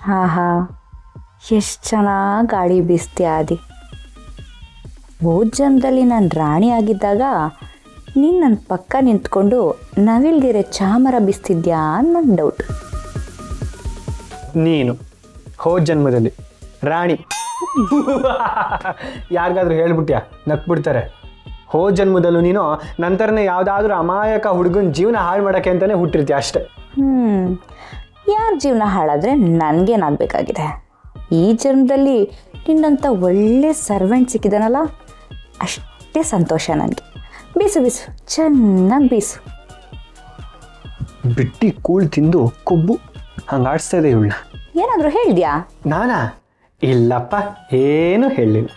ಹಾ ಹಾ, ಎಷ್ಟು ಚೆನ್ನಾಗಿ ಗಾಳಿ ಬೀಸ್ತೀಯ ಆದಿ. ಹೋದ ಜನ್ಮದಲ್ಲಿ ನಾನು ರಾಣಿ ಆಗಿದ್ದಾಗ ನೀನು ನನ್ನ ಪಕ್ಕ ನಿಂತ್ಕೊಂಡು ನವಿಲ್ಗೆರೆ ಚಾಮರ ಬೀಸ್ತಿದ್ಯಾ ಅಂತ ನನ್ನ ಡೌಟ್. ನೀನು ಹೋದ ಜನ್ಮದಲ್ಲಿ ರಾಣಿ. ಯಾರಿಗಾದ್ರೂ ಹೇಳ್ಬಿಟ್ಯಾ ನಕ್ಬಿಡ್ತಾರೆ. ಹೋದ ಜನ್ಮದಲ್ಲೂ ನೀನು ನಂತರನೇ ಯಾವುದಾದ್ರೂ ಅಮಾಯಕ ಹುಡುಗನ ಜೀವನ ಹಾಳು ಮಾಡೋಕ್ಕೆ ಅಂತಲೇ ಹುಟ್ಟಿರ್ತೀಯ ಅಷ್ಟೆ. ಯಾರ ಜೀವನ ಹಾಳಾದರೆ ನನಗೇನಾಗಬೇಕಾಗಿದೆ? ಈ ಜನ್ಮದಲ್ಲಿ ನಿನ್ನಂಥ ಒಳ್ಳೆ ಸರ್ವೆಂಟ್ ಸಿಕ್ಕಿದನಲ್ಲ, ಅಷ್ಟೇ ಸಂತೋಷ ನನಗೆ. ಬೀಸು ಬೀಸು, ಚೆನ್ನಾಗಿ ಬೀಸು. ಬಿಟ್ಟಿ ಕೂಳ್ ತಿಂದು ಕೊಬ್ಬು ಹಂಗೆ ಆಡಿಸ್ತಾ ಇದೆ ಇವಳನ್ನ. ಏನಾದರೂ ಹೇಳಿದ್ಯಾ? ನಾನಾ? ಇಲ್ಲಪ್ಪ, ಏನು ಹೇಳಿಲ್ಲ.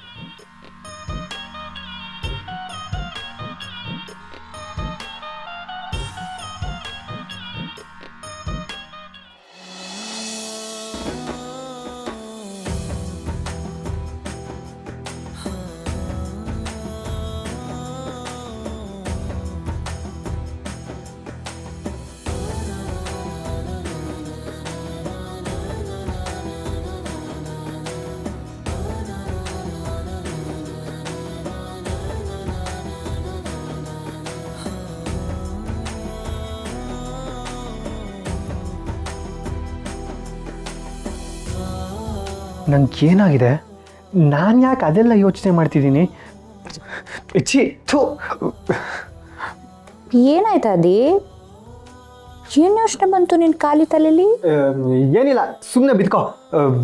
ನಂಗೆ ಏನಾಗಿದೆ? ನಾನು ಯಾಕೆ ಅದೆಲ್ಲ ಯೋಚನೆ ಮಾಡ್ತಿದ್ದೀನಿ? ಥೂ, ಏನಾಯ್ತು ಅದಿ? ಏನು ಯೋಚನೆ ಬಂತು ನಿನ್ನ ಖಾಲಿ ತಲೆಯಲ್ಲಿ? ಏನಿಲ್ಲ, ಸುಮ್ಮನೆ ಬಿದ್ಕೋ,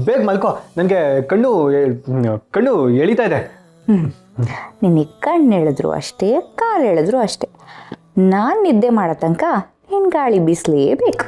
ಬೇಗ ಮಲ್ಕೋ. ನನಗೆ ಕಣ್ಣು ಎಳಿತಾ ಇದೆ. ನಿನಗೆ ಕಣ್ಣು ಎಳೆದ್ರು ಅಷ್ಟೇ, ಕಾಲು ಎಳೆದ್ರು ಅಷ್ಟೇ. ನಾನು ನಿದ್ದೆ ಮಾಡೋ ತನಕ ನಿನ್ನ ಗಾಳಿ ಬೀಸಲೇಬೇಕು.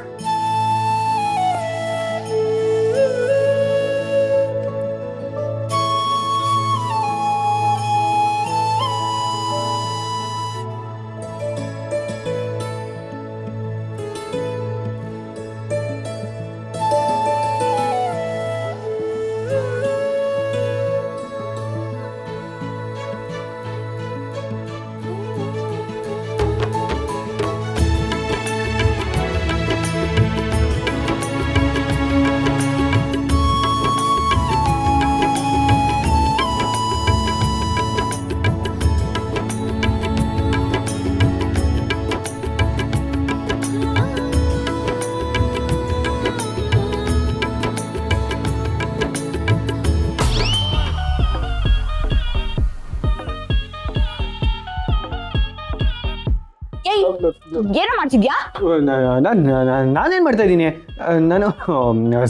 ಏನೋ ಮಾಡ್ತಿದ್ಯಾ? ನಾನೇನು ಮಾಡ್ತಾ ಇದ್ದೀನಿ? ನಾನು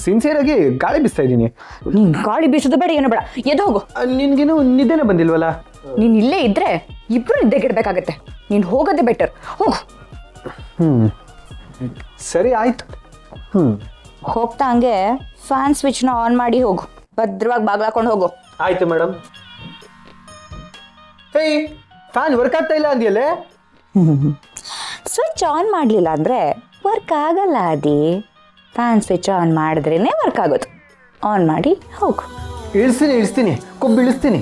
ಸಿನ್ಸಿಯರ್ ಆಗಿ ಗಾಳಿ ಬೀಸ್ತಾ ಇದ್ದೀನಿ. ನೀನ್ ಗಾಳಿ ಬೀಸೋದು ಬೇಡ, ಏನೋ ಬೇಡ, ಎದ್ದು ಹೋಗು. ನಿನ್ಗೇನು ನಿದ್ದೆನೇ ಬಂದಿಲ್ವಲ್ಲ? ನೀನ್ ಇಲ್ಲೇ ಇದ್ರೆ ಇಬ್ರು ನಿದ್ದೆಗೆಡ್ಬೇಕಾಗತ್ತೆ. ನೀನ್ ಹೋಗೋದೇ ಬೆಟರ್, ಹೋಗು. ಸರಿ ಆಯ್ತು. ಹೋಗ್ತಾ ಹಂಗೆ ಫ್ಯಾನ್ ಸ್ವಿಚ್ನ ಆನ್ ಮಾಡಿ ಹೋಗು. ಭದ್ರವಾಗಿ ಬಾಗ್ಲಾಕೊಂಡು ಹೋಗು. ಆಯ್ತು ಮೇಡಮ್. ಹೇಯ್, ಫ್ಯಾನ್ ವರ್ಕ್ ಆಗ್ತಾ ಇಲ್ಲ ಅಂದ್ಯಲ್ಲೇ? ಸ್ವಿಚ್ ಆನ್ ಮಾಡಲಿಲ್ಲ ಅಂದರೆ ವರ್ಕ್ ಆಗಲ್ಲ ಅದಿ. ಫ್ಯಾನ್ ಸ್ವಿಚ್ ಆನ್ ಮಾಡಿದ್ರೇ ವರ್ಕ್ ಆಗೋದು. ಆನ್ ಮಾಡಿ ಹೋಗು. ಇಳಿಸ್ತೀನಿ, ಕೊಬ್ಬು ಇಳಿಸ್ತೀನಿ.